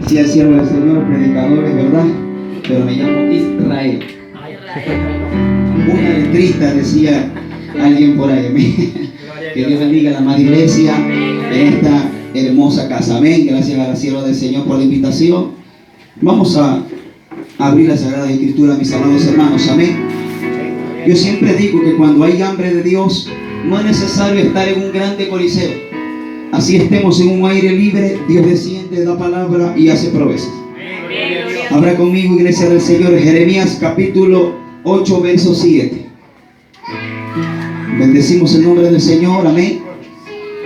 Decía el siervo del Señor, predicadores, ¿verdad? Pero me llamo Israel. Una letrita, decía alguien por ahí. Que Dios bendiga a la amada iglesia en esta hermosa casa. Amén. Gracias a la sierva del Señor por la invitación. Vamos a abrir la Sagrada Escritura, mis amados hermanos. Amén. Yo siempre digo que cuando hay hambre de Dios, no es necesario estar en un grande coliseo. Así estemos en un aire libre, Dios desciende, da palabra y hace proezas. Abra conmigo, iglesia del Señor, Jeremías capítulo 8, verso 7. Bendecimos el nombre del Señor, amén.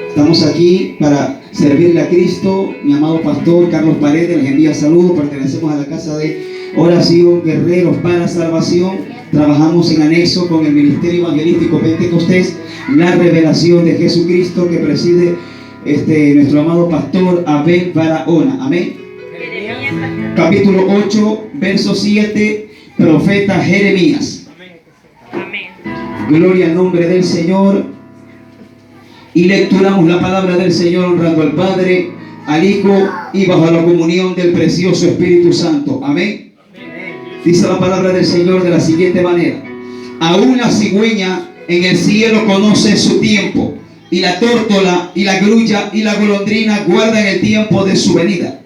Estamos aquí para servirle a Cristo. Mi amado pastor Carlos Paredes les envía saludos. Pertenecemos a la casa de oración Guerreros para Salvación. Trabajamos en anexo con el Ministerio Evangelístico Pentecostés, la revelación de Jesucristo, que preside nuestro amado pastor Abel Barahona. Amén. Capítulo 8, verso 7, profeta Jeremías. Gloria al nombre del Señor. Y lecturamos la palabra del Señor honrando al Padre, al Hijo y bajo la comunión del precioso Espíritu Santo. Amén. Dice la palabra del Señor de la siguiente manera: aún la cigüeña en el cielo conoce su tiempo, y la tórtola y la grulla y la golondrina guardan el tiempo de su venida.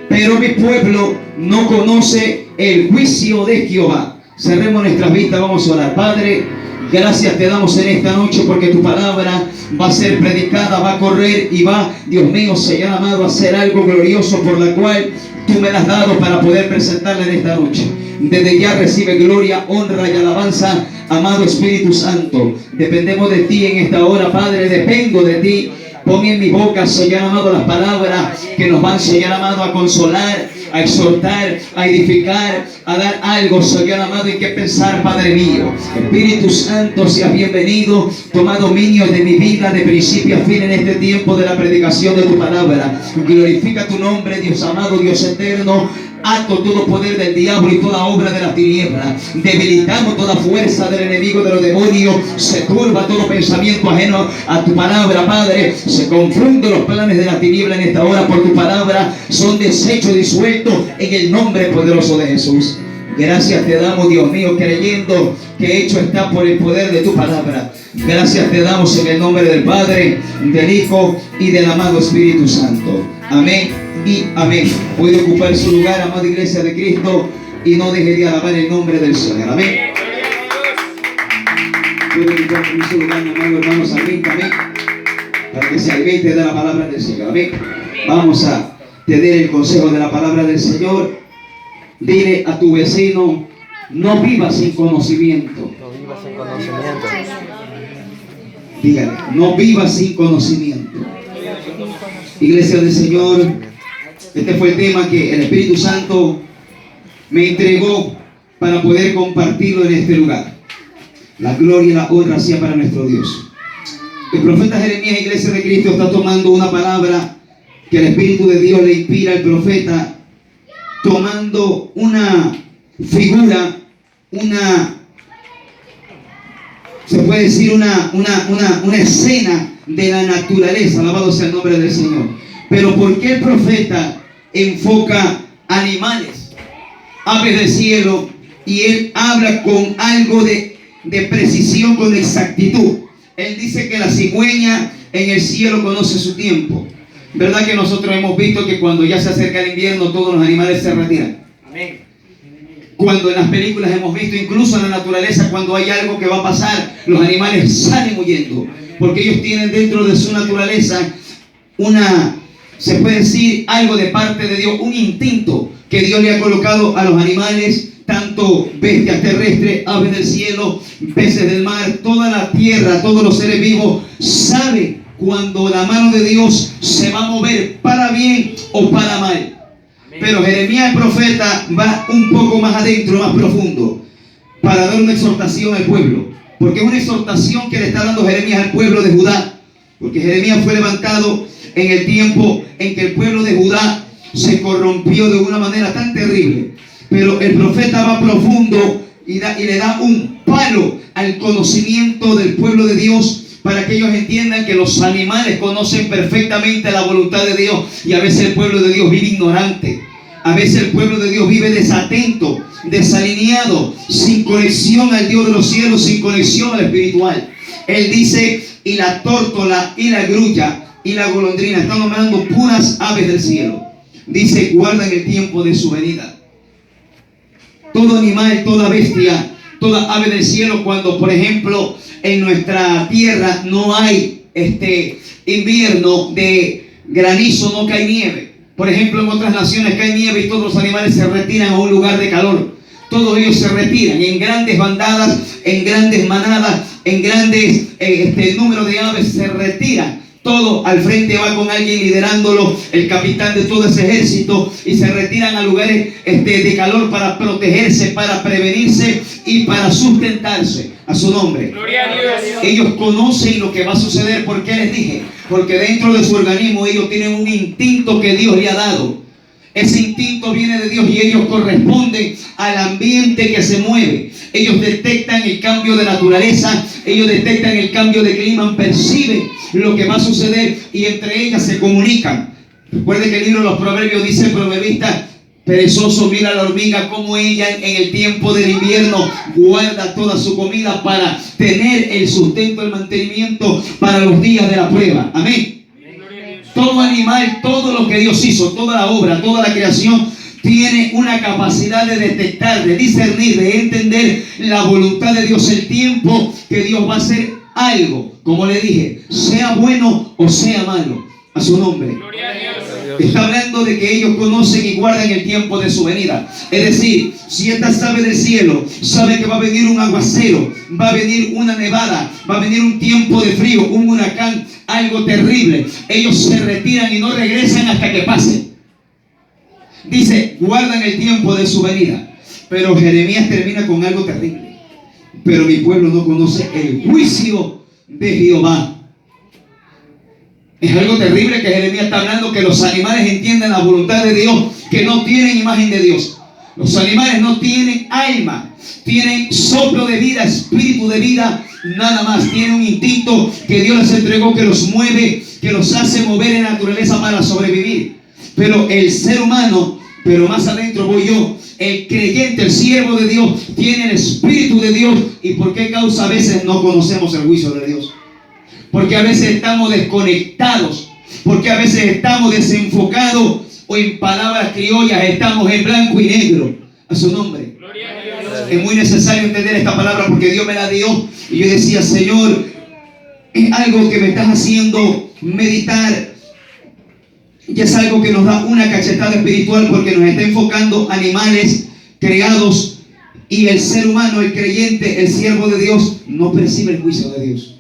Pero mi pueblo no conoce el juicio de Jehová. Cerremos nuestras vistas, vamos a orar. Padre, gracias te damos en esta noche porque tu palabra va a ser predicada, va a correr y va, Dios mío, Señor amado, a hacer algo glorioso por la cual tú me la has dado para poder presentarla en esta noche. Desde ya recibe gloria, honra y alabanza, amado Espíritu Santo. Dependemos de ti en esta hora, Padre, dependo de ti. Pon en mi boca, Señor amado, las palabras que nos van, Señor amado, a consolar, a exhortar, a edificar, a dar algo, Señor amado, en que pensar, Padre mío. Espíritu Santo, seas bienvenido. Toma dominio de mi vida de principio a fin en este tiempo de la predicación de tu palabra. Glorifica tu nombre, Dios amado, Dios eterno. Ato todo poder del diablo y toda obra de las tinieblas. Debilitamos toda fuerza del enemigo, de los demonios. Se turba todo pensamiento ajeno a tu palabra, Padre. Se confunden los planes de la tiniebla en esta hora por tu palabra. Son deshechos, disueltos en el nombre poderoso de Jesús. Gracias te damos, Dios mío, creyendo que hecho está por el poder de tu palabra. Gracias te damos en el nombre del Padre, del Hijo y del amado Espíritu Santo. Amén y amén. Puede ocupar su lugar, amada iglesia de Cristo, y no deje de alabar el nombre del Señor. Amén. Puede ocupar su lugar, amados hermanos. Amén, amén. Para que se alimente de la palabra del Señor. Amén. Vamos a tener el consejo de la palabra del Señor. Dile a tu vecino: no vivas sin conocimiento. No vivas sin conocimiento. Dígale: no vivas sin conocimiento. Iglesia del Señor, este fue el tema que el Espíritu Santo me entregó para poder compartirlo en este lugar. La gloria y la honra sea para nuestro Dios. El profeta Jeremías, iglesia de Cristo, está tomando una palabra que el Espíritu de Dios le inspira al profeta, tomando una figura, se puede decir una escena de la naturaleza. Alabado sea el nombre del Señor. Pero ¿por qué el profeta enfoca animales, aves del cielo, y él habla con algo de precisión, con exactitud? Él dice que la cigüeña en el cielo conoce su tiempo. ¿Verdad que nosotros hemos visto que cuando ya se acerca el invierno todos los animales se retiran? Amén. Cuando en las películas hemos visto, incluso en la naturaleza, cuando hay algo que va a pasar, los animales salen huyendo, porque ellos tienen dentro de su naturaleza se puede decir, algo de parte de Dios, un instinto que Dios le ha colocado a los animales, tanto bestias terrestres, aves del cielo, peces del mar, toda la tierra, todos los seres vivos saben cuando la mano de Dios se va a mover para bien o para mal. Pero Jeremías el profeta va un poco más adentro, más profundo, para dar una exhortación al pueblo, porque es una exhortación que le está dando Jeremías al pueblo de Judá, porque Jeremías fue levantado en el tiempo en que el pueblo de Judá se corrompió de una manera tan terrible. Pero el profeta va profundo y le da un palo al conocimiento del pueblo de Dios, para que ellos entiendan que los animales conocen perfectamente la voluntad de Dios, y a veces el pueblo de Dios vive ignorante. A veces el pueblo de Dios vive desatento, desalineado, sin conexión al Dios de los cielos, sin conexión al espiritual. Él dice, y la tórtola, y la grulla, y la golondrina, están nombrando puras aves del cielo. Dice, guardan el tiempo de su venida. Todo animal, toda bestia, toda ave del cielo, cuando por ejemplo en nuestra tierra no hay invierno de granizo, no cae nieve. Por ejemplo, en otras naciones cae nieve y todos los animales se retiran a un lugar de calor. Todos ellos se retiran en grandes bandadas, en grandes manadas, en grandes número de aves se retiran. Todo al frente va con alguien liderándolo, el capitán de todo ese ejército, y se retiran a lugares de calor para protegerse, para prevenirse y para sustentarse. A su nombre. Gloria a Dios. Ellos conocen lo que va a suceder. ¿Por qué les dije? Porque dentro de su organismo ellos tienen un instinto que Dios le ha dado. Ese instinto viene de Dios y ellos corresponden al ambiente que se mueve. Ellos detectan el cambio de naturaleza, ellos detectan el cambio de clima, perciben lo que va a suceder y entre ellas se comunican. Recuerde que el libro de los Proverbios dice el proverbista: perezoso mira a la hormiga como ella en el tiempo del invierno guarda toda su comida para tener el sustento, el mantenimiento para los días de la prueba. Amén. Todo animal, todo lo que Dios hizo, toda la obra, toda la creación tiene una capacidad de detectar, de discernir, de entender la voluntad de Dios, el tiempo que Dios va a hacer algo, como le dije, sea bueno o sea malo. A su nombre. Gloria a Dios. Está hablando de que ellos conocen y guardan el tiempo de su venida. Es decir, si estas aves del cielo saben que va a venir un aguacero, va a venir una nevada, va a venir un tiempo de frío, un huracán, algo terrible, ellos se retiran y no regresan hasta que pase. Dice, guardan el tiempo de su venida. Pero Jeremías termina con algo terrible. Pero mi pueblo no conoce el juicio de Jehová. Es algo terrible que Jeremías está hablando, que los animales entiendan la voluntad de Dios, que no tienen imagen de Dios. Los animales no tienen alma, tienen soplo de vida, espíritu de vida, nada más. Tienen un instinto que Dios les entregó, que los mueve, que los hace mover en la naturaleza para sobrevivir. Pero el ser humano, pero más adentro voy yo, el creyente, el siervo de Dios, tiene el espíritu de Dios. ¿Y por qué causa a veces no conocemos el juicio de Dios? Porque a veces estamos desconectados, porque a veces estamos desenfocados, o en palabras criollas estamos en blanco y negro. A su nombre. Gloria a Dios. Es muy necesario entender esta palabra porque Dios me la dio y yo decía, Señor, es algo que me estás haciendo meditar, y es algo que nos da una cachetada espiritual, porque nos está enfocando animales creados, y el ser humano, el creyente, el siervo de Dios, no percibe el juicio de Dios.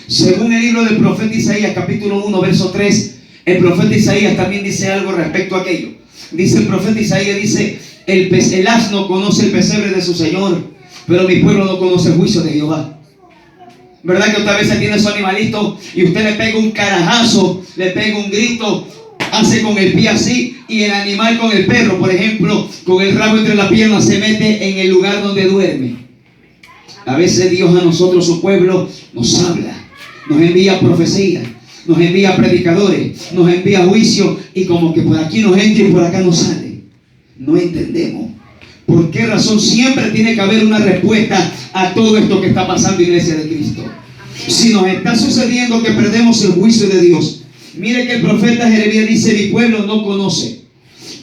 Según el libro del profeta Isaías, capítulo 1, verso 3, el profeta Isaías también dice algo respecto a aquello. Dice el profeta Isaías, dice, el asno conoce el pesebre de su Señor, pero mi pueblo no conoce el juicio de Jehová. ¿Verdad que usted a veces tiene su animalito y usted le pega un carajazo, le pega un grito, hace con el pie así, y el animal con el perro, por ejemplo, con el rabo entre las piernas, se mete en el lugar donde duerme? A veces Dios a nosotros, su pueblo, nos habla, nos envía profecía, nos envía predicadores, nos envía juicio, y como que por aquí nos entra y por acá nos sale. No entendemos. ¿Por qué razón siempre tiene que haber una respuesta a todo esto que está pasando, iglesia de Cristo? Si nos está sucediendo que perdemos el juicio de Dios, mire que el profeta Jeremías dice, mi pueblo no conoce.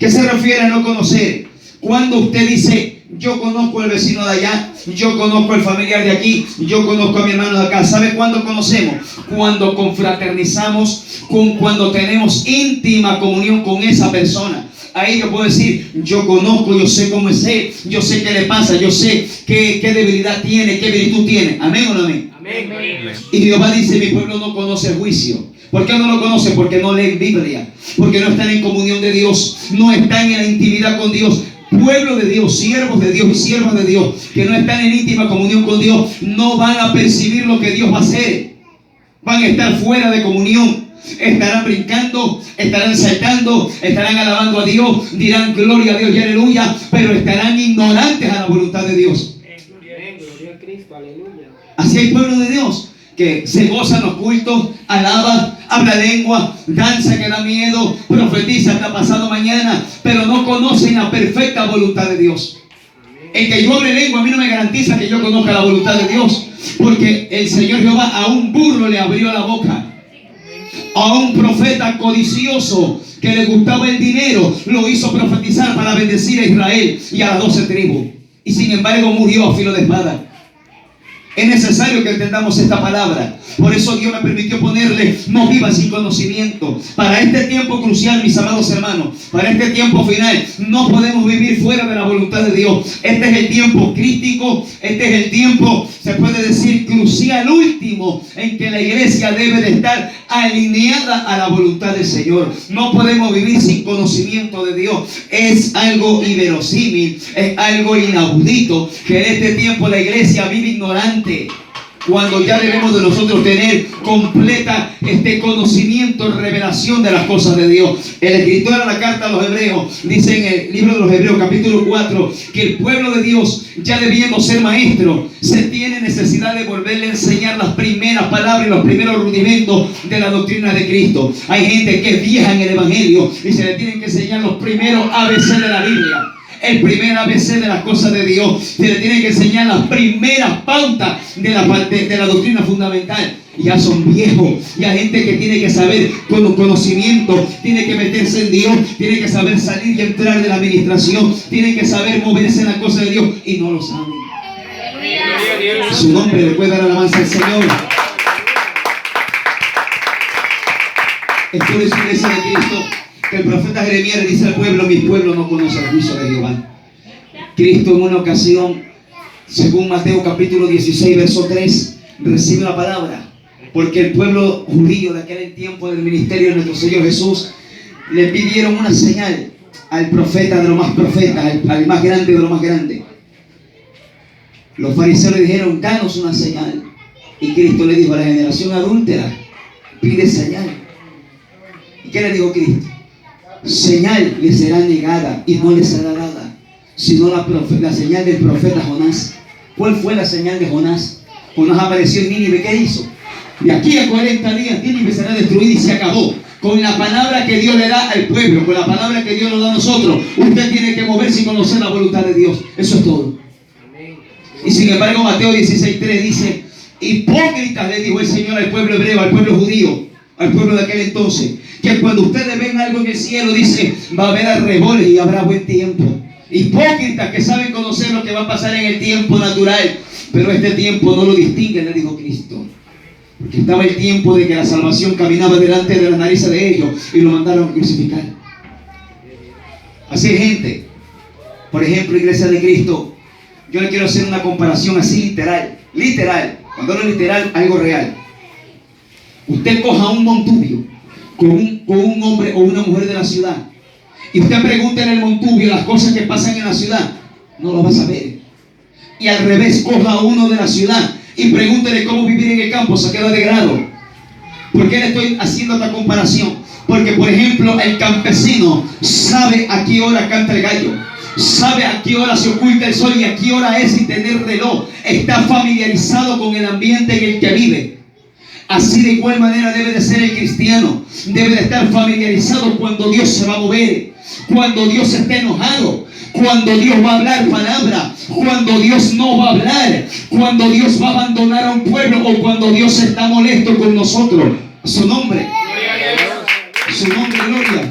¿Qué se refiere a no conocer? Cuando usted dice, yo conozco al vecino de allá, yo conozco al familiar de aquí, yo conozco a mi hermano de acá. ¿Sabe cuándo conocemos? Cuando confraternizamos, cuando tenemos íntima comunión con esa persona. Ahí yo puedo decir, yo conozco, yo sé cómo es él, yo sé qué le pasa, yo sé qué debilidad tiene, qué virtud tiene. ¿Amén o no amén? Amén. Y Jehová dice, mi pueblo no conoce el juicio. ¿Por qué no lo conoce? Porque no leen Biblia, porque no están en comunión de Dios, no están en la intimidad con Dios. Pueblo de Dios, siervos de Dios y siervas de Dios que no están en íntima comunión con Dios, no van a percibir lo que Dios va a hacer. Van a estar fuera de comunión. Estarán brincando, estarán saltando, estarán alabando a Dios, dirán gloria a Dios y aleluya, pero estarán ignorantes a la voluntad de Dios. Gloria a Cristo, aleluya. Así hay pueblo de Dios que se gozan los cultos, alaban habla lengua, danza que da miedo, profetiza hasta pasado mañana, pero no conocen la perfecta voluntad de Dios. El que yo hable lengua a mí no me garantiza que yo conozca la voluntad de Dios, porque el Señor Jehová a un burro le abrió la boca. A un profeta codicioso que le gustaba el dinero, lo hizo profetizar para bendecir a Israel y a las 12 tribus. Y sin embargo murió a filo de espada. Es necesario que entendamos esta palabra. Por eso Dios me permitió ponerle: no viva sin conocimiento. Para este tiempo crucial, mis amados hermanos, para este tiempo final, no podemos vivir fuera de la voluntad de Dios. Este es el tiempo crítico, este es el tiempo, se puede decir, crucial, último, en que la iglesia debe de estar alineada a la voluntad del Señor. No podemos vivir sin conocimiento de Dios. Es algo inverosímil, es algo inaudito que en este tiempo la iglesia vive ignorante, cuando ya debemos de nosotros tener completa conocimiento, revelación de las cosas de Dios. El escritor de la carta a los Hebreos dice en el libro de los Hebreos capítulo 4 que el pueblo de Dios, ya debiendo ser maestro, se tiene necesidad de volverle a enseñar las primeras palabras y los primeros rudimentos de la doctrina de Cristo. Hay gente que es vieja en el evangelio y se le tienen que enseñar los primeros ABC de la Biblia. El primer ABC de las cosas de Dios. Se le tiene que enseñar las primeras pautas de la doctrina fundamental. Ya son viejos. Ya gente que tiene que saber con conocimiento, tiene que meterse en Dios, tiene que saber salir y entrar de la administración, tiene que saber moverse en las cosas de Dios y no lo saben. Su nombre le puede dar alabanza al Señor. Es por eso, iglesia de Cristo, que el profeta Jeremías le dice al pueblo: mi pueblo no conoce el juicio de Jehová. Cristo en una ocasión, según Mateo capítulo 16 verso 3, recibe la palabra, porque el pueblo judío de aquel tiempo del ministerio de nuestro Señor Jesús le pidieron una señal al profeta de los más profetas, al más grande de los más grandes. Los fariseos le dijeron: danos una señal. Y Cristo le dijo a la generación adúltera: pide señal. ¿Y qué le dijo Cristo? Señal le será negada y no le será dada, sino la señal del profeta Jonás. ¿Cuál fue la señal de Jonás? Jonás apareció en Nínive. ¿Qué hizo? De aquí a 40 días Nínive será destruida y se acabó. Con la palabra que Dios le da al pueblo, con la palabra que Dios nos da a nosotros, usted tiene que moverse y conocer la voluntad de Dios. Eso es todo. Y sin embargo Mateo 16:3 dice: hipócritas, le dijo el Señor al pueblo hebreo, al pueblo judío, al pueblo de aquel entonces, que cuando ustedes ven algo en el cielo, dice: va a haber arreboles y habrá buen tiempo. Hipócritas que saben conocer lo que va a pasar en el tiempo natural, pero este tiempo no lo distinguen, le dijo Cristo, porque estaba el tiempo de que la salvación caminaba delante de las narices de ellos y lo mandaron a crucificar. Así es, gente. Por ejemplo, iglesia de Cristo, yo le quiero hacer una comparación así literal, cuando no es literal, algo real. Usted coja un montubio con un hombre o una mujer de la ciudad y usted pregunta en el montubio las cosas que pasan en la ciudad, no lo va a saber. Y al revés, coja a uno de la ciudad y pregúntele cómo vivir en el campo, se queda de grado. ¿Por qué le estoy haciendo esta comparación? Porque, por ejemplo, el campesino sabe a qué hora canta el gallo, sabe a qué hora se oculta el sol y a qué hora es sin tener reloj. Está familiarizado con el ambiente en el que vive. Así de igual manera debe de ser el cristiano. Debe de estar familiarizado cuando Dios se va a mover, cuando Dios está enojado, cuando Dios va a hablar palabra, cuando Dios no va a hablar, cuando Dios va a abandonar a un pueblo o cuando Dios está molesto con nosotros. Su nombre, su nombre, gloria.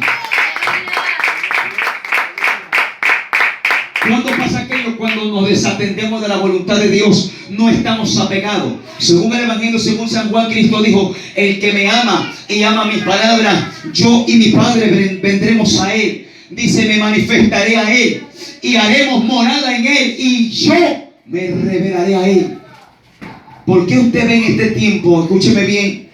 ¿Cuándo pasa aquello? Cuando nos desatendemos de la voluntad de Dios, no estamos apegados. Según el Evangelio, según San Juan, Cristo dijo: el que me ama y ama mis palabras, yo y mi Padre vendremos a él. Dice: me manifestaré a él y haremos morada en él y yo me revelaré a él. ¿Por qué usted ve en este tiempo, escúcheme bien,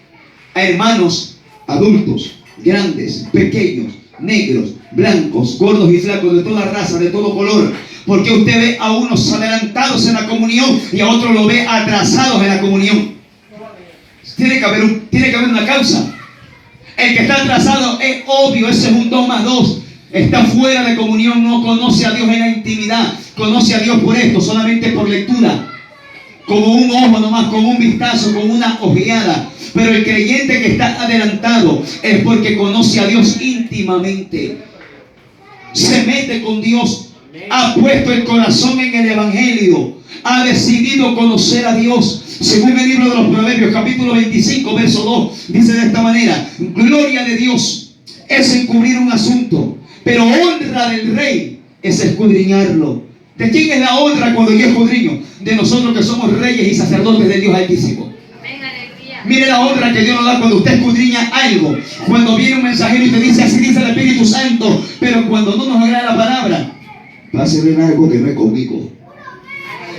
a hermanos adultos, grandes, pequeños, negros, blancos, gordos y flacos, de toda raza, de todo color? Porque usted ve a unos adelantados en la comunión y a otros lo ve atrasados en la comunión. Tiene que haber una causa. El que está atrasado es obvio, ese es un 2 más 2. Está fuera de comunión, no conoce a Dios en la intimidad. Conoce a Dios por esto, solamente por lectura. Como un ojo nomás, con un vistazo, con una ojeada. Pero el creyente que está adelantado es porque conoce a Dios íntimamente. Se mete con Dios. Ha puesto el corazón en el Evangelio. Ha decidido conocer a Dios. Según el libro de los Proverbios, capítulo 25, verso 2, dice de esta manera: gloria de Dios es encubrir un asunto, pero honra del rey es escudriñarlo. ¿De quién es la honra cuando yo escudriño? De nosotros que somos reyes y sacerdotes de Dios Altísimo. Mire la honra que Dios nos da cuando usted escudriña algo. Cuando viene un mensajero y te dice: así dice el Espíritu Santo. Pero cuando no nos agrada la palabra, pásenle algo que no es conmigo.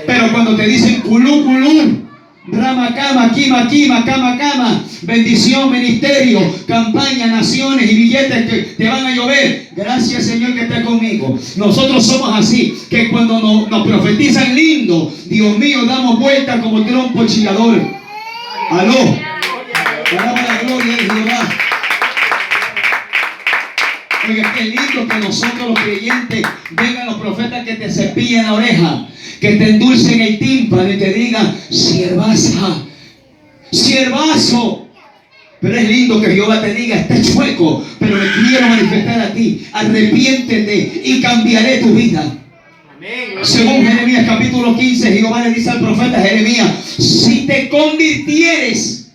Pero cuando te dicen culú, culú, rama, cama, quima, quima, cama, cama, bendición, ministerio, campaña, naciones y billetes que te van a llover, gracias Señor que está conmigo. Nosotros somos así, que cuando nos profetizan lindo, Dios mío, damos vuelta como trompo chillador. Aló, alaba la gloria de Jehová. Oiga, qué lindo que nosotros los creyentes vengan los profetas que te cepillen la oreja, que te endulcen el tímpano y te digan: siervaza, siervazo. Pero es lindo que Jehová te diga: está chueco, pero le quiero manifestar a ti, arrepiéntete y cambiaré tu vida. Según Jeremías capítulo 15, Jehová le dice al profeta Jeremías: si te convirtieres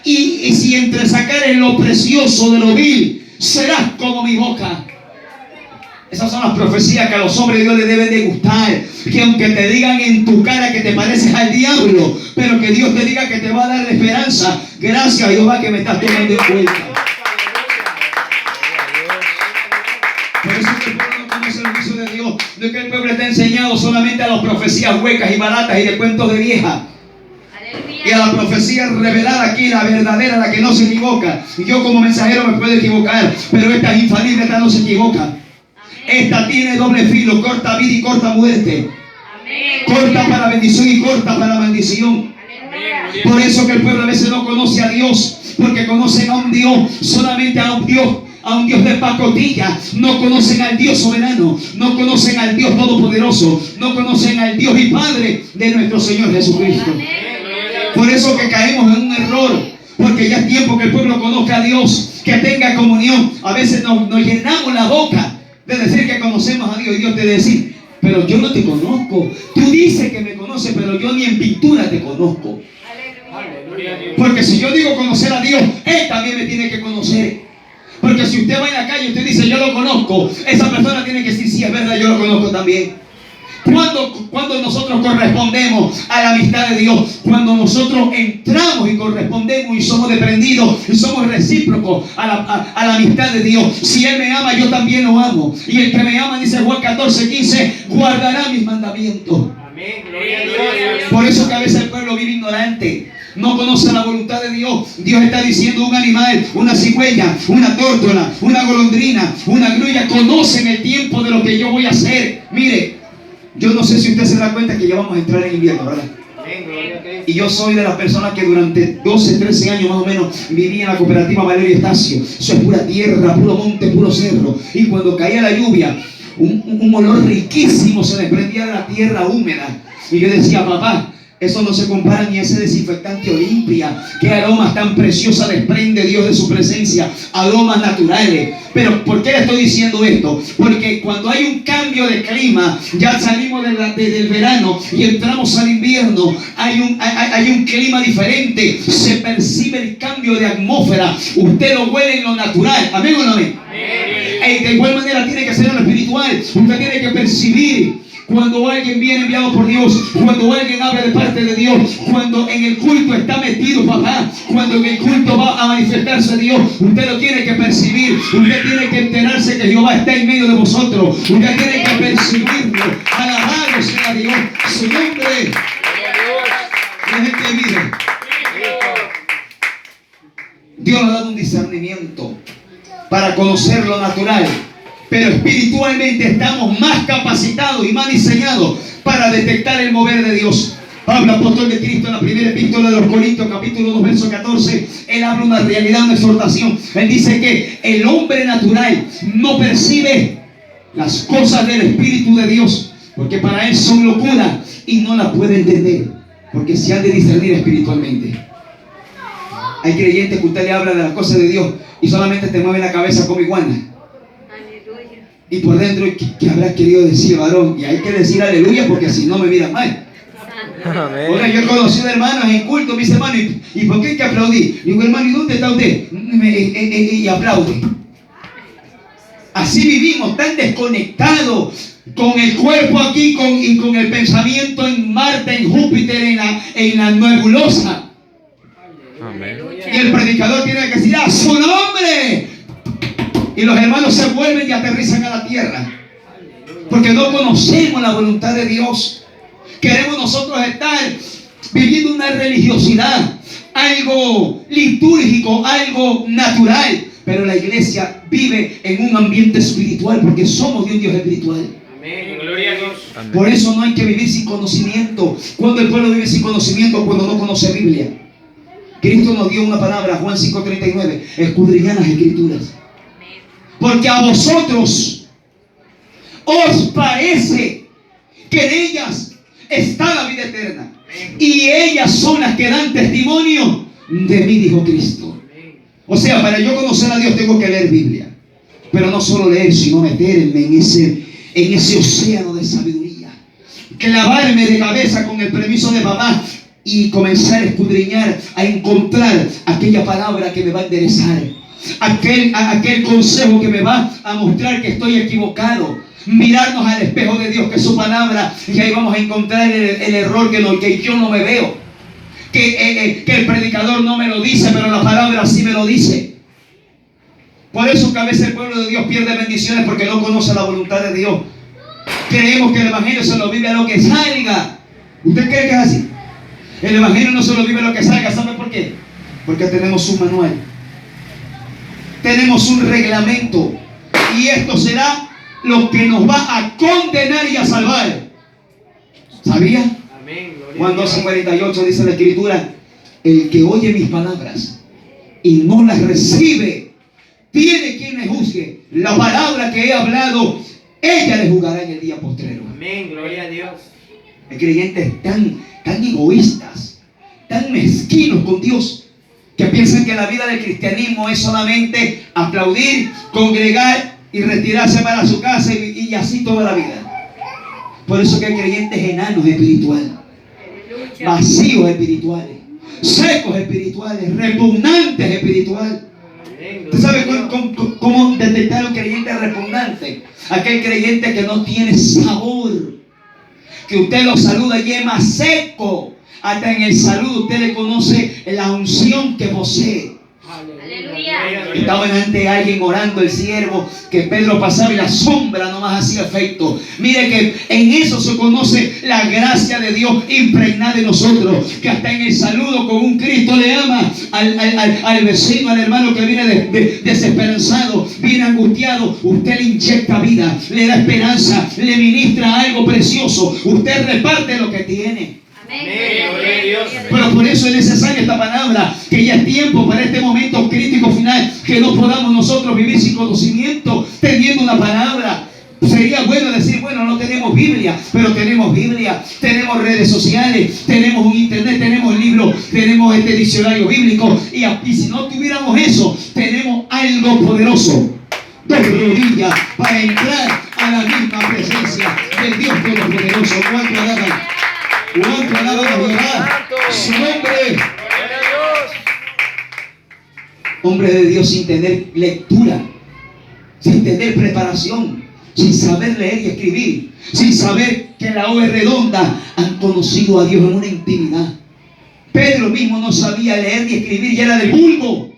y si entresacares lo precioso de lo vil, serás como mi boca. Esas son las profecías que a los hombres de Dios les deben de gustar. Que aunque te digan en tu cara que te pareces al diablo, pero que Dios te diga que te va a dar la esperanza. Gracias Jehová que me estás tomando en cuenta. Por eso que el pueblo no conoce el juicio de Dios. No es que el pueblo está enseñado solamente a las profecías huecas y baratas y de cuentos de vieja. Y a la profecía revelada aquí, la verdadera, la que no se equivoca. Y yo como mensajero me puedo equivocar, pero esta es infalible, esta no se equivoca. Esta tiene doble filo, corta vida y corta muerte. Corta para bendición y corta para maldición. Por eso que el pueblo a veces no conoce a Dios, porque conocen a un Dios, solamente a un Dios de pacotilla. No conocen al Dios soberano, no conocen al Dios todopoderoso, no conocen al Dios y Padre de nuestro Señor Jesucristo. Por eso que caemos en un error, porque ya es tiempo que el pueblo conozca a Dios, que tenga comunión. A veces nos llenamos la boca de decir que conocemos a Dios, y Dios te dice: pero yo no te conozco. Tú dices que me conoces, pero yo ni en pintura te conozco. Porque si yo digo conocer a Dios, Él también me tiene que conocer. Porque si usted va en la calle y usted dice: yo lo conozco, esa persona tiene que decir: sí, es verdad, yo lo conozco también. Cuando nosotros correspondemos a la amistad de Dios, cuando nosotros entramos y correspondemos y somos desprendidos y somos recíprocos a la amistad de Dios. Si Él me ama, yo también lo amo. Y el que me ama, dice Juan 14:15, guardará mis mandamientos. Amén. Gloria a Dios. Por eso que a veces el pueblo vive ignorante, no conoce la voluntad de Dios. Dios está diciendo: un animal, una cigüeña, una tórtola, una golondrina, una grulla, conocen el tiempo de lo que yo voy a hacer. Mire, yo no sé si usted se da cuenta que ya vamos a entrar en invierno, ¿verdad? Y yo soy de las personas que durante 12, 13 años más o menos viví en la cooperativa Valerio Estacio. Eso es pura tierra, puro monte, puro cerro. Y cuando caía la lluvia, un olor riquísimo se desprendía de la tierra húmeda. Y yo decía: papá, eso no se compara ni a ese desinfectante Olimpia. Qué aromas tan preciosas desprende Dios de su presencia. Aromas naturales. Pero ¿por qué le estoy diciendo esto? Porque cuando hay un cambio de clima, ya salimos del verano y entramos al invierno, hay un clima diferente. Se percibe el cambio de atmósfera. Usted lo huele en lo natural. ¿Amén o no amén? Amén. De igual manera tiene que ser en lo espiritual. Usted tiene que percibir cuando alguien viene enviado por Dios, cuando alguien habla de parte de Dios, cuando en el culto está metido papá, cuando en el culto va a manifestarse Dios, usted lo tiene que percibir. Usted tiene que enterarse que Jehová está en medio de vosotros. Usted tiene que percibirlo. Alabado sea Dios, su nombre. La gente vive. Dios nos ha dado un discernimiento para conocer lo natural, pero espiritualmente estamos más capacitados y más diseñados para detectar el mover de Dios. Pablo, apóstol de Cristo, en la primera epístola de los Corintios, capítulo 2, verso 14, él habla una realidad, una exhortación. Él dice que el hombre natural no percibe las cosas del Espíritu de Dios, porque para él son locura y no las puede entender, porque se han de discernir espiritualmente. Hay creyentes que usted le habla de las cosas de Dios y solamente te mueve la cabeza como iguana. Y por dentro, ¿qué habrá querido decir, varón? Y hay que decir aleluya porque si no me miran mal. Ahora yo he conocido hermanos en culto, mis hermanos, ¿y por qué hay que aplaudir? Digo, hermano, ¿y dónde está usted? Y aplaude. Así vivimos, tan desconectados, con el cuerpo aquí y con el pensamiento en Marte, en Júpiter, en la nebulosa. Amén. Y el predicador tiene que decir, ¡a su nombre! Y los hermanos se vuelven y aterrizan a la tierra. Porque no conocemos la voluntad de Dios. Queremos nosotros estar viviendo una religiosidad, algo litúrgico, algo natural. Pero la iglesia vive en un ambiente espiritual porque somos de un Dios espiritual. Amén. Gloria a Dios. Por eso no hay que vivir sin conocimiento. Cuando el pueblo vive sin conocimiento, cuando no conoce Biblia. Cristo nos dio una palabra, Juan 5:39, escudriñad las escrituras. Porque a vosotros os parece que en ellas está la vida eterna. Y ellas son las que dan testimonio de mí, dijo Cristo. O sea, para yo conocer a Dios tengo que leer Biblia. Pero no solo leer, sino meterme en ese océano de sabiduría. Clavarme de cabeza con el permiso de mamá y comenzar a escudriñar, a encontrar aquella palabra que me va a enderezar. Aquel consejo que me va a mostrar que estoy equivocado. Mirarnos al espejo de Dios, que es su palabra, y ahí vamos a encontrar el error que yo no me veo. Que el predicador no me lo dice, pero la palabra sí me lo dice. Por eso que a veces el pueblo de Dios pierde bendiciones porque no conoce la voluntad de Dios. Creemos que el evangelio se lo vive a lo que salga. ¿Usted cree que es así? El evangelio no se lo vive a lo que salga. ¿Sabe por qué? Porque tenemos un manual. Tenemos un reglamento. Y esto será lo que nos va a condenar y a salvar. ¿Sabía? Amén. Juan 12:48 dice la escritura: el que oye mis palabras y no las recibe, tiene quien le juzgue. La palabra que he hablado, ella le juzgará en el día postrero. Amén, gloria a Dios. Hay creyentes tan egoístas, tan mezquinos con Dios, que piensan que la vida del cristianismo es solamente aplaudir, congregar y retirarse para su casa y así toda la vida. Por eso que hay creyentes enanos espirituales, vacíos espirituales, secos espirituales, repugnantes espirituales. ¿Usted sabe cómo detectar un creyente repugnante? Aquel creyente que no tiene sabor, que usted lo saluda y es más seco. Hasta en el saludo usted le conoce la unción que posee. Aleluya. Estaba delante de alguien orando, el siervo, que Pedro pasaba y la sombra nomás hacía efecto. Mire que en eso se conoce la gracia de Dios impregnada en nosotros, que hasta en el saludo con un Cristo le ama al vecino, al hermano que viene desesperanzado, viene angustiado. Usted le inyecta vida, le da esperanza, le ministra algo precioso. Usted reparte lo que tiene. Pero por eso es necesaria esta palabra, que ya es tiempo para este momento crítico final, que no podamos nosotros vivir sin conocimiento, teniendo una palabra. Sería bueno decir, bueno, no tenemos Biblia, pero tenemos Biblia, tenemos redes sociales, tenemos un internet, tenemos libros, tenemos este diccionario bíblico, y si no tuviéramos eso, tenemos algo poderoso. Doble rodilla para entrar a la misma presencia del Dios Todopoderoso. ¿Cuánto alaban? ¿Cuánto alaban a Jehová? Su nombre. Hombre de Dios sin tener lectura, sin tener preparación, sin saber leer y escribir, sin saber que la hoja es redonda, han conocido a Dios en una intimidad. Pedro mismo no sabía leer ni escribir y era del vulgo,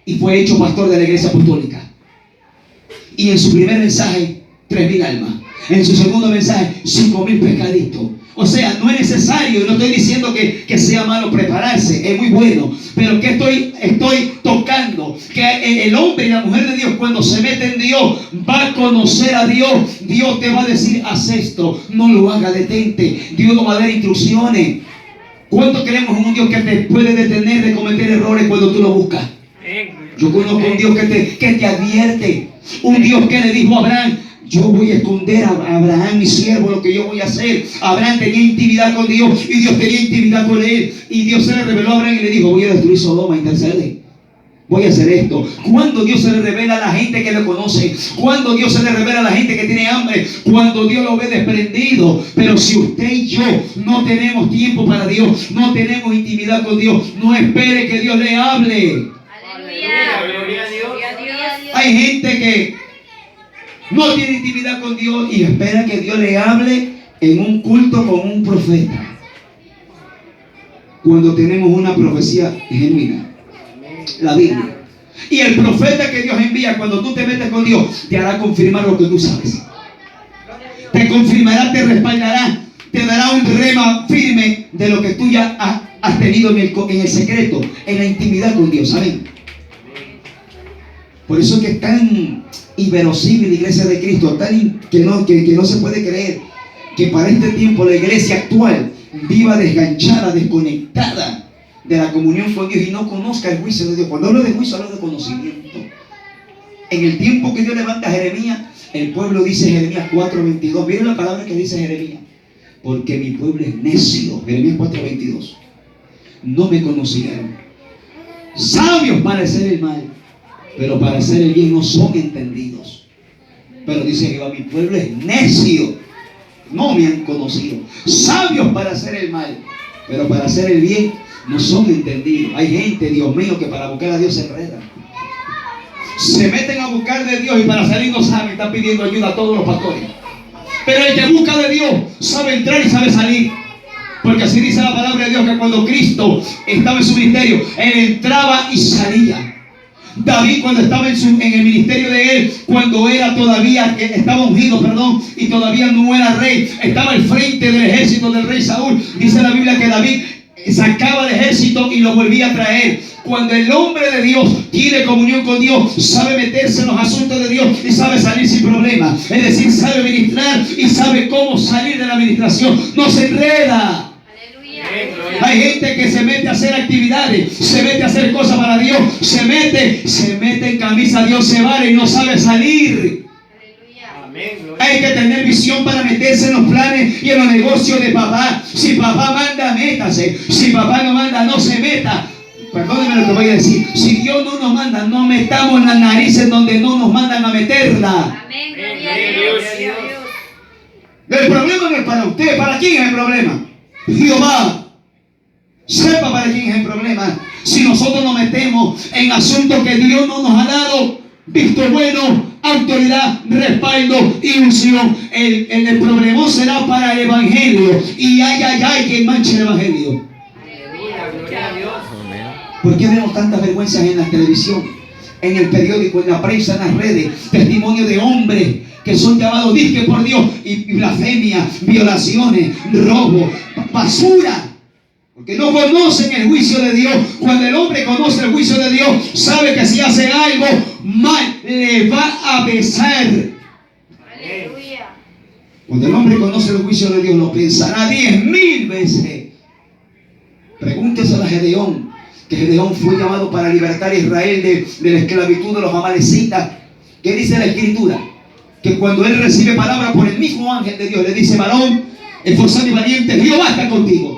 y fue hecho pastor de la iglesia apostólica. Y en su primer mensaje, 3.000 almas. En su segundo mensaje, 5.000 pescaditos. O sea, no es necesario, no estoy diciendo que sea malo prepararse, es muy bueno, pero que estoy tocando, que el hombre y la mujer de Dios, cuando se mete en Dios, va a conocer a Dios. Dios te va a decir, haz esto, no lo hagas, detente. Dios nos va a dar instrucciones. ¿Cuánto creemos en un Dios que te puede detener de cometer errores cuando tú lo buscas? Yo conozco un Dios que te advierte, un Dios que le dijo a Abraham, yo voy a esconder a Abraham, mi siervo, lo que yo voy a hacer. Abraham tenía intimidad con Dios y Dios tenía intimidad con él. Y Dios se le reveló a Abraham y le dijo, voy a destruir Sodoma, intercede. Voy a hacer esto. Cuando Dios se le revela a la gente que lo conoce, cuando Dios se le revela a la gente que tiene hambre, cuando Dios lo ve desprendido. Pero si usted y yo no tenemos tiempo para Dios, no tenemos intimidad con Dios, no espere que Dios le hable. Aleluya. Gloria a Dios. Hay gente que no tiene intimidad con Dios y espera que Dios le hable en un culto con un profeta. Cuando tenemos una profecía genuina, la Biblia. Y el profeta que Dios envía, cuando tú te metes con Dios, te hará confirmar lo que tú sabes. Te confirmará, te respaldará, te dará un rema firme de lo que tú ya has tenido en el secreto, en la intimidad con Dios. ¿Saben? Por eso es que es tan inverosímil la iglesia de Cristo, que no se puede creer que para este tiempo la iglesia actual viva desganchada, desconectada de la comunión con Dios y no conozca el juicio de Dios. Cuando hablo de juicio, hablo de conocimiento. En el tiempo que Dios levanta a Jeremías, el pueblo dice, Jeremías 4:22, miren la palabra que dice Jeremías, porque mi pueblo es necio. Jeremías 4:22, no me conocieron, sabios para hacer el mal, pero para hacer el bien no son entendidos. Pero dice Jehová, mi pueblo es necio, no me han conocido, sabios para hacer el mal, pero para hacer el bien no son entendidos. Hay gente, Dios mío, que para buscar a Dios se enreda. Se meten a buscar de Dios y para salir no saben, están pidiendo ayuda a todos los pastores. Pero el que busca de Dios sabe entrar y sabe salir. Porque así dice la palabra de Dios, que cuando Cristo estaba en su ministerio, Él entraba y salía. David, cuando estaba en el ministerio de él, cuando era todavía, estaba ungido, y todavía no era rey, estaba al frente del ejército del rey Saúl. Dice la Biblia que David sacaba el ejército y lo volvía a traer. Cuando el hombre de Dios tiene comunión con Dios, sabe meterse en los asuntos de Dios y sabe salir sin problema. Es decir, sabe ministrar y sabe cómo salir de la administración. No se enreda. Hay gente que se mete a hacer actividades, se mete a hacer cosas para Dios, se mete en camisa Dios se vale y no sabe salir. Hay que tener visión para meterse en los planes y en los negocios de papá. Si papá manda, métase. Si papá no manda, no se meta. Perdónenme lo que voy a decir. Si Dios no nos manda, no metamos las narices donde no nos mandan a meterla. Amén. Gloria a Dios. El problema no es para usted. ¿Para quién es el problema? Jehová. Sepa para quién es el problema. Si nosotros nos metemos en asuntos que Dios no nos ha dado visto bueno, autoridad, respaldo y unción, el problema será para el evangelio. Y ay, que manche el evangelio. Gloria a Dios. ¿Por qué vemos tantas vergüenzas en la televisión, en el periódico, en la prensa, en las redes? Testimonio de hombres que son llamados disque por Dios y blasfemia, violaciones, robo, basura. Porque no conocen el juicio de Dios. Cuando el hombre conoce el juicio de Dios, sabe que si hace algo mal, le va a pesar. Aleluya. Cuando el hombre conoce el juicio de Dios, lo pensará 10,000 veces. Pregúntese a Gedeón, que Gedeón fue llamado para libertar a Israel de la esclavitud de los amalecitas. ¿Qué dice la Escritura? Que cuando él recibe palabra por el mismo ángel de Dios, le dice: varón, esforzado y valiente, Jehová está contigo.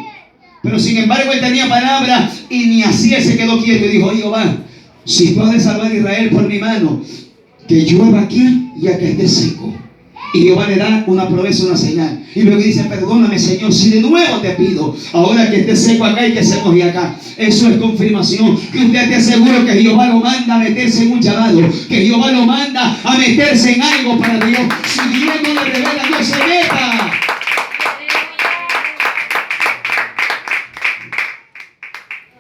Pero sin embargo él tenía palabra y ni así él se quedó quieto y dijo: Jehová, si tú has de salvar a Israel por mi mano, que llueva aquí y a que esté seco. Y Jehová le da una promesa, una señal. Y luego dice: perdóname, Señor, si de nuevo te pido, ahora que esté seco acá y que se moje acá. Eso es confirmación. Que usted esté seguro que Jehová lo manda a meterse en un llamado, que Jehová lo manda a meterse en algo para Dios. Si Dios no le revela, no se meta.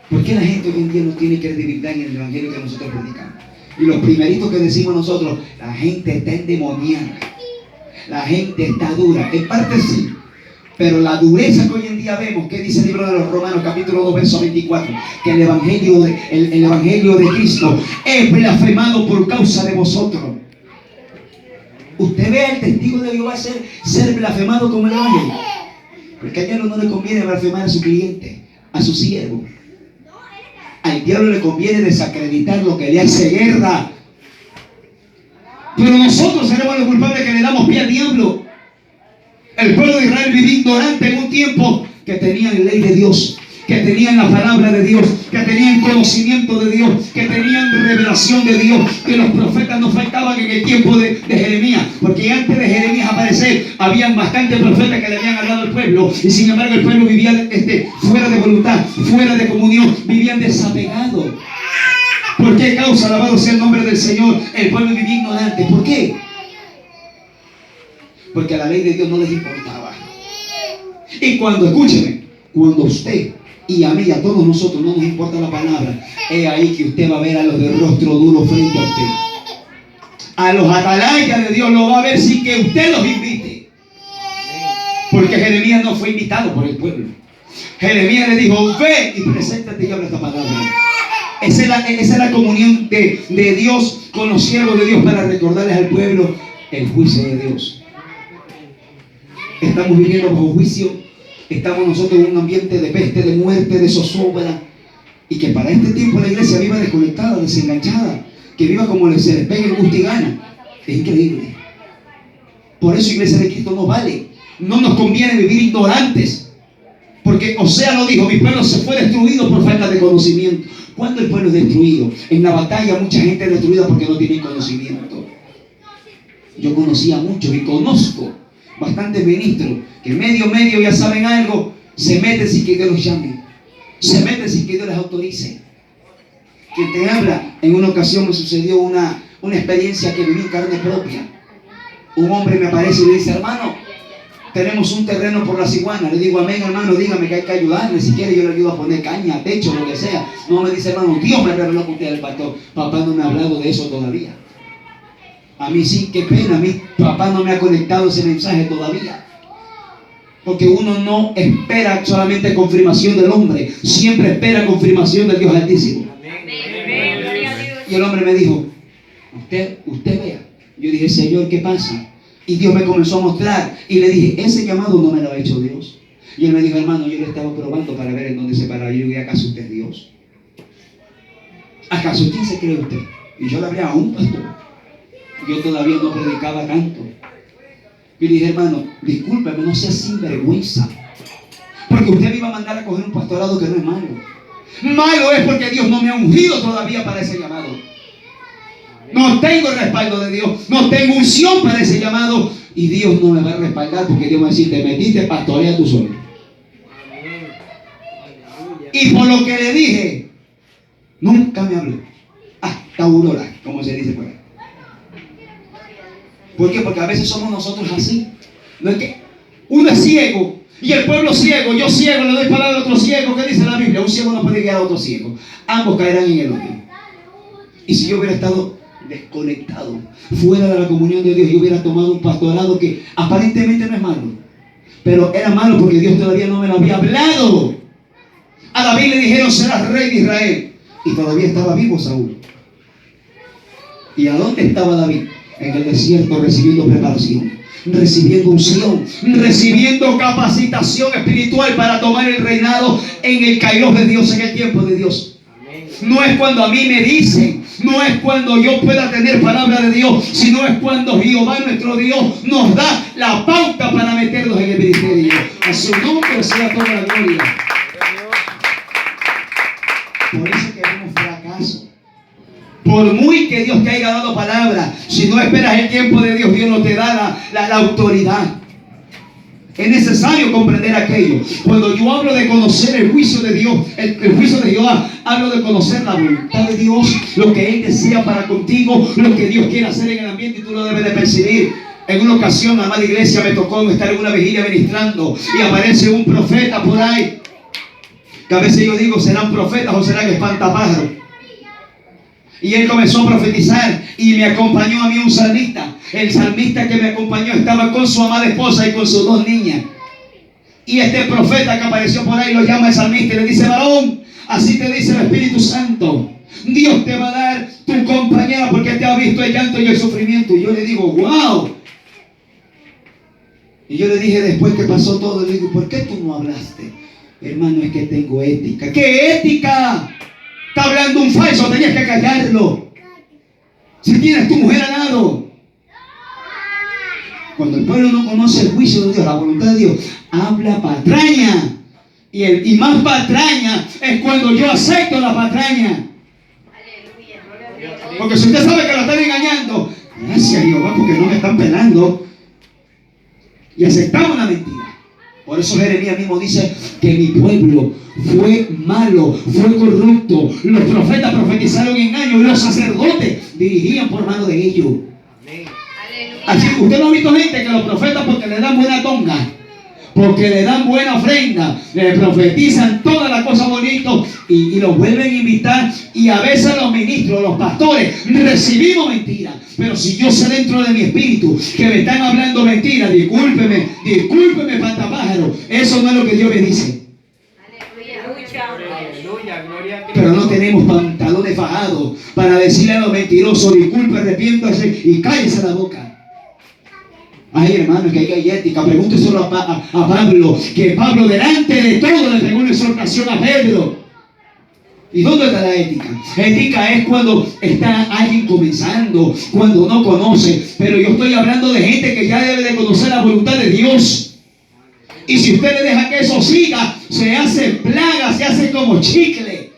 ¿Por qué la gente hoy en día no tiene credibilidad en el evangelio que nosotros predicamos? Y los primeritos que decimos nosotros: la gente está endemoniada, la gente está dura. En parte sí, pero la dureza que hoy en día vemos, que dice el libro de los Romanos capítulo 2 verso 24, que el evangelio de Cristo es blasfemado por causa de vosotros. Usted ve al testigo de Jehová ser blasfemado como el evangelio, porque a diablo no le conviene blasfemar a su cliente, a su siervo. Al diablo le conviene desacreditar lo que le hace guerra. Pero nosotros seremos los culpables que le damos pie al diablo. El pueblo de Israel vivía ignorante en un tiempo que tenían ley de Dios, que tenían la palabra de Dios, que tenían conocimiento de Dios, que tenían revelación de Dios, que los profetas no faltaban en el tiempo de Jeremías, porque antes de Jeremías aparecer, habían bastantes profetas que le habían hablado al pueblo, y sin embargo el pueblo vivía fuera de voluntad, fuera de comunión, vivían desapegados. ¿Por qué causa? Alabado sea el nombre del Señor. El pueblo vivía ignorante. ¿Por qué? Porque a la ley de Dios no les importaba. Y cuando, escúcheme, cuando usted y a mí y a todos nosotros no nos importa la palabra, es ahí que usted va a ver a los de rostro duro frente a usted. A los atalayas de Dios lo va a ver sin que usted los invite. Porque Jeremías no fue invitado por el pueblo. Jeremías le dijo: ve y preséntate y habla esta palabra. Esa es la comunión de Dios con los siervos de Dios, para recordarles al pueblo el juicio de Dios. Estamos viviendo bajo juicio. Estamos nosotros en un ambiente de peste, de muerte, de zozobra. Y que para este tiempo la iglesia viva desconectada, desenganchada. Que viva como se les pegue el gusto y gana. Es increíble. Por eso, iglesia de Cristo, no vale. No nos conviene vivir ignorantes. Porque Osea lo dijo: mi pueblo se fue destruido por falta de conocimiento. ¿Cuándo el pueblo es destruido? En la batalla mucha gente es destruida porque no tiene conocimiento. Yo conocía muchos y conozco bastantes ministros que medio ya saben algo, se meten sin que Dios los llame, se meten sin que Dios les autorice. Quien te habla, en una ocasión me sucedió una experiencia que viví en carne propia. Un hombre me aparece y me dice: hermano, tenemos un terreno por la ciguana. Le digo: amén, hermano, dígame que hay que ayudarle. Si quiere yo le ayudo a poner caña, techo, lo que sea. No me dice: hermano, Dios me reveló que usted es el pastor. Papá no me ha hablado de eso todavía. A mí sí, qué pena. A mí papá no me ha conectado ese mensaje todavía. Porque uno no espera solamente confirmación del hombre, siempre espera confirmación del Dios Altísimo. Y el hombre me dijo: usted vea. Yo dije: Señor, ¿qué pasa? Y Dios me comenzó a mostrar. Y le dije: ese llamado no me lo ha hecho Dios. Y él me dijo: hermano, yo lo estaba probando para ver en dónde se paraba. Yo dije: ¿acaso usted es Dios? ¿Acaso quién se cree usted? Y yo le hablé a un pastor. Yo todavía no predicaba tanto. Y le dije: hermano, discúlpeme, no sea sinvergüenza. Porque usted me iba a mandar a coger un pastorado que no es malo. Malo es porque Dios no me ha ungido todavía para ese llamado. No tengo el respaldo de Dios, no tengo unción para ese llamado, y Dios no me va a respaldar, porque Dios me va a decir: te metiste, pastorea tú solo. Y por lo que le dije, nunca me habló. Hasta Aurora, como se dice por ahí. ¿Por qué? Porque a veces somos nosotros así. No es que uno es ciego y el pueblo ciego, yo ciego, le doy palabra a otro ciego. ¿Qué dice la Biblia? Un ciego no puede guiar a otro ciego. Ambos caerán en el hoyo. Y si yo hubiera estado desconectado, fuera de la comunión de Dios, yo hubiera tomado un pastorado que aparentemente no es malo, pero era malo porque Dios todavía no me lo había hablado. A David le dijeron: serás rey de Israel, y todavía estaba vivo Saúl. ¿Y a dónde estaba David? En el desierto, recibiendo preparación, recibiendo unción, recibiendo capacitación espiritual para tomar el reinado en el kairos de Dios, en el tiempo de Dios. No es cuando a mí me dicen, no es cuando yo pueda tener palabra de Dios, sino es cuando Jehová nuestro Dios nos da la pauta para meternos en el ministerio. A su nombre sea toda la gloria. Por eso que vemos fracaso. Por muy que Dios te haya dado palabra, si no esperas el tiempo de Dios, Dios no te da la autoridad. Es necesario comprender aquello. Cuando yo hablo de conocer el juicio de Dios, el juicio de Jehová, hablo de conocer la voluntad de Dios, lo que Él desea para contigo, lo que Dios quiere hacer en el ambiente, y tú lo debes de percibir. En una ocasión, amada iglesia, me tocó estar en una vigilia ministrando y aparece un profeta por ahí, que a veces yo digo: ¿serán profetas o serán espantapájaros? Y él comenzó a profetizar y me acompañó a mí un salmista. El salmista que me acompañó estaba con su amada esposa y con sus dos niñas. Y este profeta que apareció por ahí lo llama el salmista y le dice: varón, así te dice el Espíritu Santo, Dios te va a dar tu compañera porque te ha visto el llanto y el sufrimiento. Y yo le digo: wow. Y yo le dije, después que pasó todo, le digo: ¿por qué tú no hablaste? Hermano, es que tengo ética. ¿Qué ética? Está hablando un falso, tenías que callarlo. Si tienes tu mujer al lado, Cuando el pueblo no conoce el juicio de Dios, la voluntad de Dios, habla patraña. Y más patraña es cuando yo acepto la patraña. Porque si usted sabe que lo están engañando, gracias a Jehová porque no me están pelando. Y aceptamos la mentira. Por eso Jeremías mismo dice que mi pueblo fue malo, fue corrupto. Los profetas profetizaron engaño y los sacerdotes dirigían por mano de ellos. Así, usted no ha visto gente que los profetas porque le dan buena tonga, porque le dan buena ofrenda, le profetizan todas las cosas bonitas y los vuelven a invitar. Y a veces los ministros, los pastores, recibimos mentiras. Pero si yo sé dentro de mi espíritu que me están hablando mentiras, discúlpeme, pantapájaro, eso no es lo que Dios me dice. Aleluya, gloria a Cristo. Pero no tenemos pantalones fajados para decirle a los mentirosos, disculpe, arrepiéntase y cállese la boca. Ay, hermano, que hay ética. Pregúnteselo a Pablo, que Pablo delante de todo le pegó una exhortación a Pedro. ¿Y dónde está la ética? Ética es cuando está alguien comenzando, cuando no conoce. Pero yo estoy hablando de gente que ya debe de conocer la voluntad de Dios. Y si usted le deja que eso siga, se hace plaga, se hace como chicle.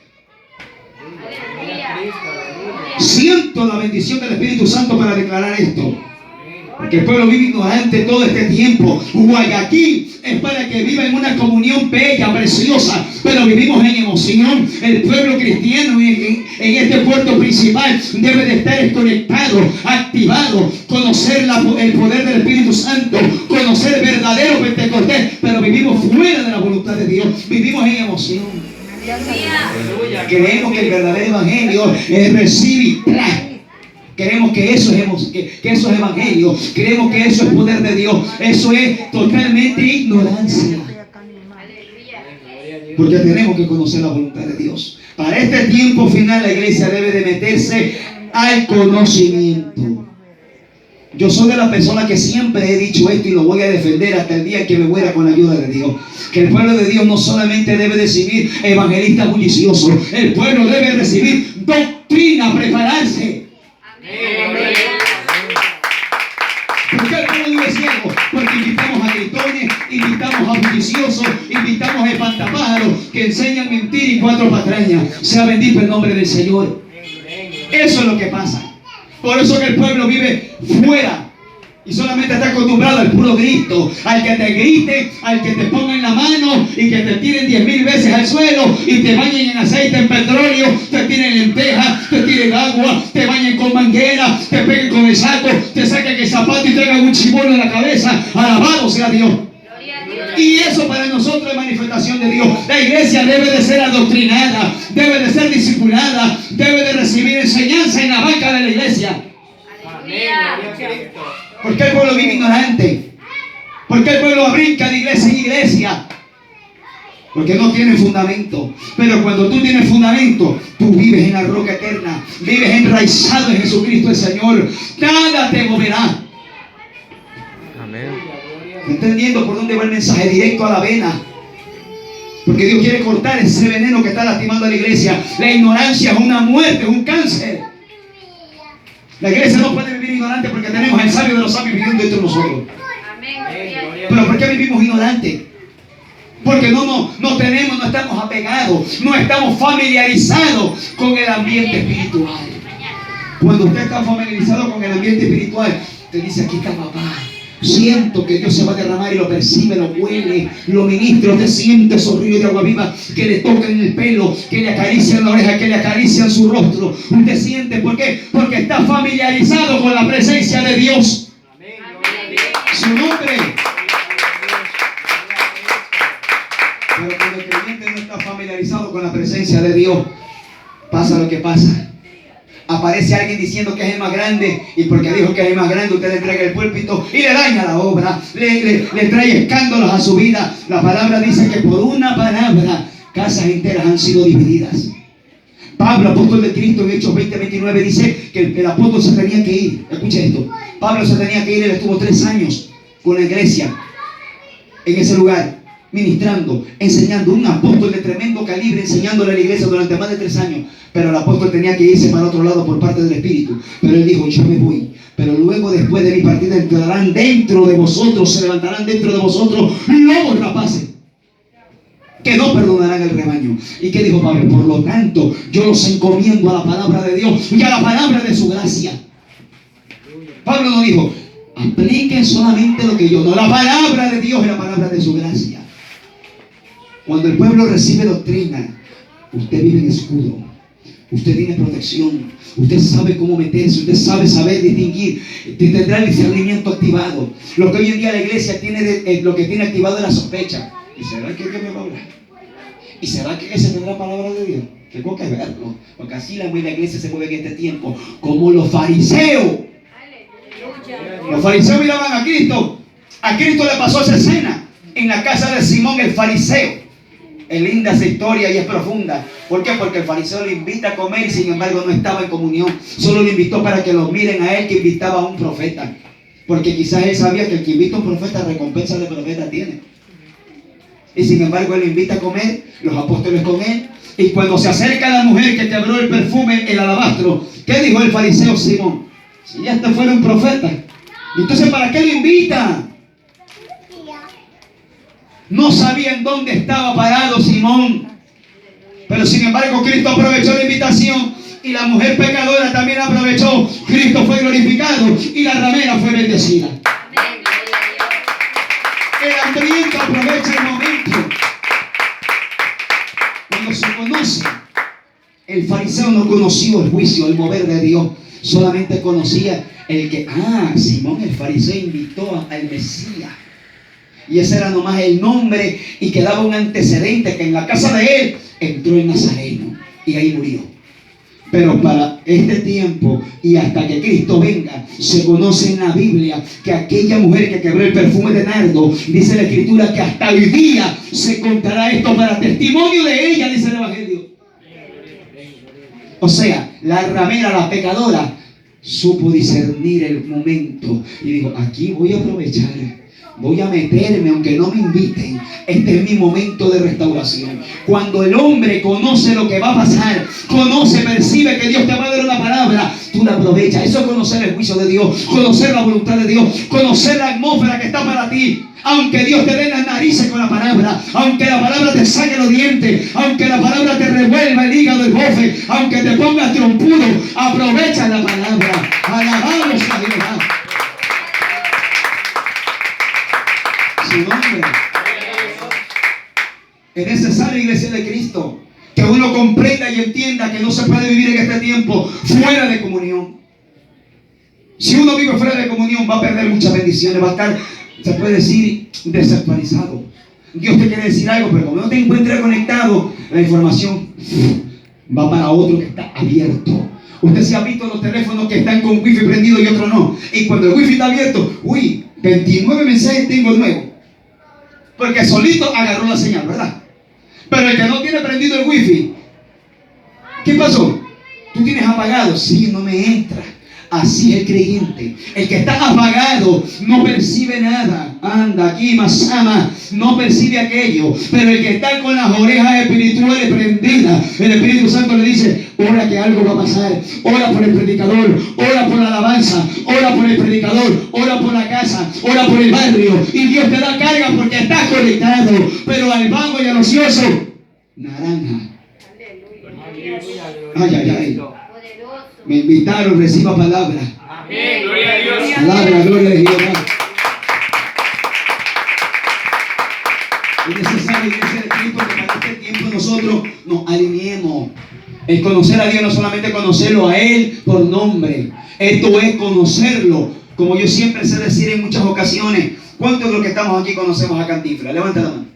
Siento la bendición del Espíritu Santo para declarar esto. Porque el pueblo vive ignorante todo este tiempo. Guayaquil es para que viva en una comunión bella, preciosa, pero vivimos en emoción. El pueblo cristiano en este puerto principal debe de estar desconectado, activado, conocer el poder del Espíritu Santo, conocer el verdadero Pentecostés, pero vivimos fuera de la voluntad de Dios, vivimos en emoción. Creemos que el verdadero evangelio es recibir. Creemos que eso es evangelio. Creemos que eso es poder de Dios. Eso es totalmente ignorancia. Porque tenemos que conocer la voluntad de Dios. Para este tiempo final la iglesia debe de meterse al conocimiento. Yo soy de la persona que siempre he dicho esto y lo voy a defender hasta el día en que me muera con la ayuda de Dios. Que el pueblo de Dios no solamente debe recibir evangelistas bulliciosos. El pueblo debe recibir doctrina, prepararse. ¿Por qué el pueblo vive ciego? Porque invitamos a gritones, invitamos a bulliciosos, invitamos a espantapájaros que enseñan mentira y cuatro patrañas. Sea bendito el nombre del Señor. Eso es lo que pasa. Por eso que el pueblo vive fuera y solamente está acostumbrado al puro grito, al que te grite, al que te ponga en la mano y que te tiren 10,000 veces al suelo y te bañen en aceite, en petróleo, te tiren lentejas, te tiren agua, te bañen con manguera, te peguen con el saco, te saquen el zapato y traigan un chibolo en la cabeza. Alabado sea Dios. Y eso para nosotros es manifestación de Dios. La iglesia debe de ser adoctrinada, debe de ser discipulada, debe de recibir enseñanza en la banca de la iglesia. ¿Por qué el pueblo vive ignorante? ¿Por qué el pueblo brinca de iglesia en iglesia? Porque no tiene fundamento. Pero cuando tú tienes fundamento, tú vives en la roca eterna, vives enraizado en Jesucristo el Señor. Nada te moverá. Amén. Entendiendo por dónde va el mensaje, directo a la vena. Porque Dios quiere cortar ese veneno que está lastimando a la iglesia. La ignorancia es una muerte, es un cáncer. La iglesia no puede vivir ignorante porque tenemos el sabio de los sabios viviendo dentro de nosotros. Pero ¿por qué vivimos ignorantes? Porque no estamos apegados, no estamos familiarizados con el ambiente espiritual. Cuando usted está familiarizado con el ambiente espiritual, te dice: aquí está papá. Siento que Dios se va a derramar y lo percibe, lo huele, lo ministra. Usted siente esos ríos de agua viva que le tocan el pelo, que le acarician la oreja, que le acarician su rostro. Usted siente, ¿por qué? Porque está familiarizado con la presencia de Dios. Su nombre. Pero cuando el creyente no está familiarizado con la presencia de Dios, pasa lo que pasa. Aparece alguien diciendo que es el más grande, y porque dijo que es el más grande, usted le entrega el púlpito y le daña la obra, le trae escándalos a su vida. La palabra dice que por una palabra casas enteras han sido divididas. Pablo, apóstol de Cristo, en Hechos 20:29 dice que el apóstol se tenía que ir. Escucha esto: Pablo se tenía que ir, él estuvo 3 años con la iglesia en ese lugar, ministrando, enseñando. Un apóstol de tremendo calibre, enseñándole a la iglesia durante más de 3 años. Pero el apóstol tenía que irse para otro lado por parte del Espíritu. Pero él dijo: yo me voy, Pero luego, después de mi partida, entrarán dentro de vosotros, se levantarán dentro de vosotros lobos rapaces, que no perdonarán el rebaño. ¿Y qué dijo Pablo? Por lo tanto, yo los encomiendo a la palabra de Dios y a la palabra de su gracia. Pablo no dijo, apliquen solamente lo que yo, no, la palabra de Dios y la palabra de su gracia. Cuando el pueblo recibe doctrina, usted vive en escudo, usted tiene protección, usted sabe cómo meterse, usted saber distinguir, tendrá el discernimiento activado. Lo que hoy en día la iglesia tiene, lo que tiene activado es la sospecha. ¿Y será que Dios me va a hablar? ¿Y será que esa tendrá palabra de Dios? Tengo que verlo, porque así la iglesia se mueve en este tiempo, como los fariseos. Los fariseos miraban a Cristo. A Cristo le pasó esa escena en la casa de Simón el fariseo. Es linda esa historia y es profunda. ¿Por qué? Porque el fariseo le invita a comer y sin embargo no estaba en comunión. Solo le invitó para que lo miren a él, que invitaba a un profeta. Porque quizás él sabía que el que invita a un profeta, recompensa de profeta tiene. Y sin embargo él lo invita a comer, los apóstoles con él. Y cuando se acerca la mujer que quebró el perfume, el alabastro, ¿qué dijo el fariseo Simón? Si ya este fuera un profeta, entonces ¿para qué lo invita? No sabía en dónde estaba parado Simón, pero sin embargo Cristo aprovechó la invitación y la mujer pecadora también aprovechó. Cristo fue glorificado y la ramera fue bendecida. El hambriento aprovecha el momento. Cuando se conoce, el fariseo no conoció el juicio, el mover de Dios, solamente conocía el que, Simón el fariseo invitó al Mesías. Y ese era nomás el nombre y quedaba un antecedente que en la casa de él entró el Nazareno y ahí murió. Pero para este tiempo y hasta que Cristo venga, se conoce en la Biblia que aquella mujer que quebró el perfume de nardo, dice la Escritura que hasta hoy día se contará esto para testimonio de ella, dice el Evangelio. O sea, la ramera, la pecadora, supo discernir el momento y dijo, aquí voy a aprovechar. Voy a meterme aunque no me inviten. Este es mi momento de restauración. Cuando el hombre conoce lo que va a pasar, conoce, percibe que Dios te va a dar una palabra, tú la aprovechas. Eso es conocer el juicio de Dios, conocer la voluntad de Dios, conocer la atmósfera que está para ti. Aunque Dios te dé las narices con la palabra, aunque la palabra te saque los dientes, aunque la palabra te revuelva el hígado, el bofe, aunque te pongas trompudo, aprovecha la palabra. Alabamos a Jehová. Su nombre. Es necesario, iglesia de Cristo, que uno comprenda y entienda que no se puede vivir en este tiempo fuera de comunión. Si uno vive fuera de comunión, va a perder muchas bendiciones, va a estar, se puede decir, desactualizado. Dios te quiere decir algo, pero como no te encuentres conectado, la información va para otro que está abierto. Usted se ha visto los teléfonos que están con wifi prendido y otros no. Y cuando el wifi está abierto, 29 mensajes tengo nuevos. Porque solito agarró la señal, ¿verdad? Pero el que no tiene prendido el wifi, ¿qué pasó? Tú tienes apagado, sí, no me entra. Así es el creyente. El que está apagado no percibe nada. Anda aquí, Masama, no percibe aquello. Pero el que está con las orejas espirituales prendidas, el Espíritu Santo le dice, ora que algo va a pasar. Ora por el predicador, ora por la alabanza, ora por el predicador, ora por la casa, ora por el barrio. Y Dios te da carga porque estás conectado. Pero al vago y al ocioso, naranja. Ay. Me invitaron, reciba palabra. Amén, gloria a Dios. Palabra, gloria a Jehová. Es necesario, iglesia de Cristo, que para este tiempo nosotros nos alineemos. El conocer a Dios no solamente conocerlo a Él por nombre. Esto es conocerlo. Como yo siempre sé decir en muchas ocasiones, ¿cuántos de los que estamos aquí conocemos a Cantinflas? Levanta la mano.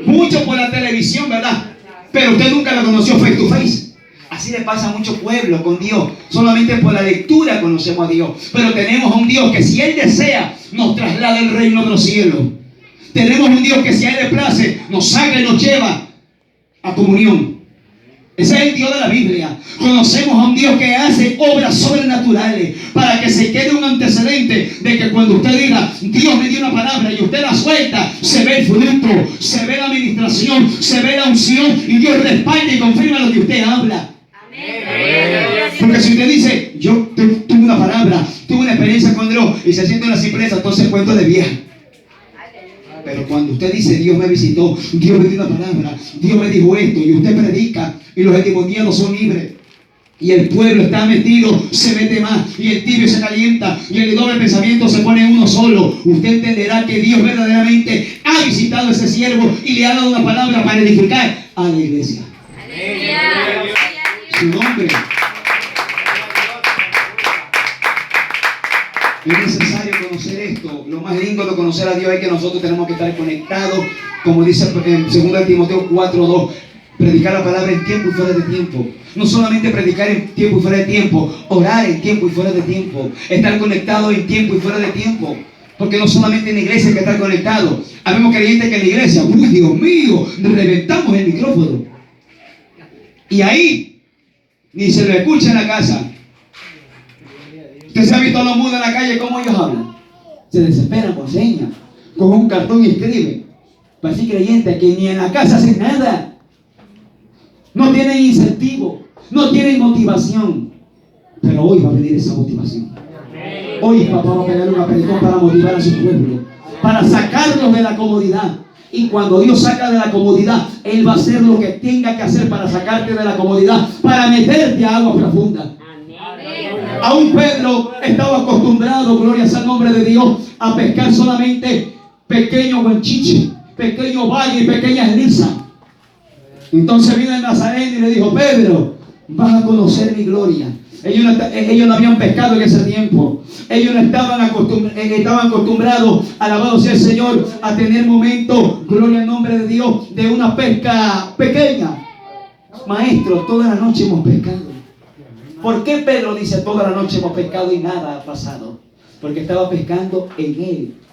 Muchos por la televisión, ¿verdad? Pero usted nunca lo conoció face to face. Así le pasa a muchos pueblos con Dios. Solamente por la lectura conocemos a Dios. Pero tenemos a un Dios que si Él desea, nos traslada al reino de los cielos. Tenemos un Dios que si a Él le place, nos saca y nos lleva a comunión. Ese es el Dios de la Biblia. Conocemos a un Dios que hace obras sobrenaturales para que se quede un antecedente de que cuando usted diga, Dios me dio una palabra y usted la suelta, se ve el fruto, se ve la administración, se ve la unción y Dios respalda y confirma lo que usted habla. Amén. Porque si usted dice, yo tuve una palabra, tuve una experiencia con Dios y se siente una simpleza, entonces cuento de vieja. Pero cuando usted dice, Dios me visitó, Dios me dio una palabra, Dios me dijo esto, y usted predica, y los endemoniados son libres, y el pueblo está metido, se mete más, y el tibio se calienta, y el doble pensamiento se pone en uno solo, usted entenderá que Dios verdaderamente ha visitado a ese siervo y le ha dado una palabra para edificar a la iglesia. Su nombre. Es necesario conocer esto. Lo más lindo de conocer a Dios es que nosotros tenemos que estar conectados, como dice en 2 Timoteo 4:2, predicar la palabra en tiempo y fuera de tiempo. No solamente predicar en tiempo y fuera de tiempo, orar en tiempo y fuera de tiempo, estar conectado en tiempo y fuera de tiempo. Porque no solamente en la iglesia hay que estar conectado. Habemos creyentes que en la iglesia, uy, Dios mío, reventamos el micrófono. Y ahí ni se lo escucha en la casa. Usted se ha visto a los mudos en la calle, ¿cómo ellos hablan? Se desesperan con señas, con un cartón y escriben. Parece creyentes que ni en la casa hacen nada. No tienen incentivo, no tienen motivación. Pero hoy va a venir esa motivación. Hoy papá va a pegar un apretón para motivar a su pueblo, para sacarlos de la comodidad. Y cuando Dios saca de la comodidad, Él va a hacer lo que tenga que hacer para sacarte de la comodidad, para meterte a agua profunda. Aún Pedro estaba acostumbrado, gloria sea el nombre de Dios, a pescar solamente pequeños guanchiches, pequeños valles y pequeñas lisas. Entonces vino el Nazareno y le dijo, Pedro, vas a conocer mi gloria. Ellos no habían pescado en ese tiempo. Ellos no estaban acostumbrados, alabado sea el Señor, a tener momentos, gloria al nombre de Dios, de una pesca pequeña. Maestro, toda la noche hemos pescado. ¿Por qué Pedro dice toda la noche hemos pescado y nada ha pasado? Porque estaba pescando en Él.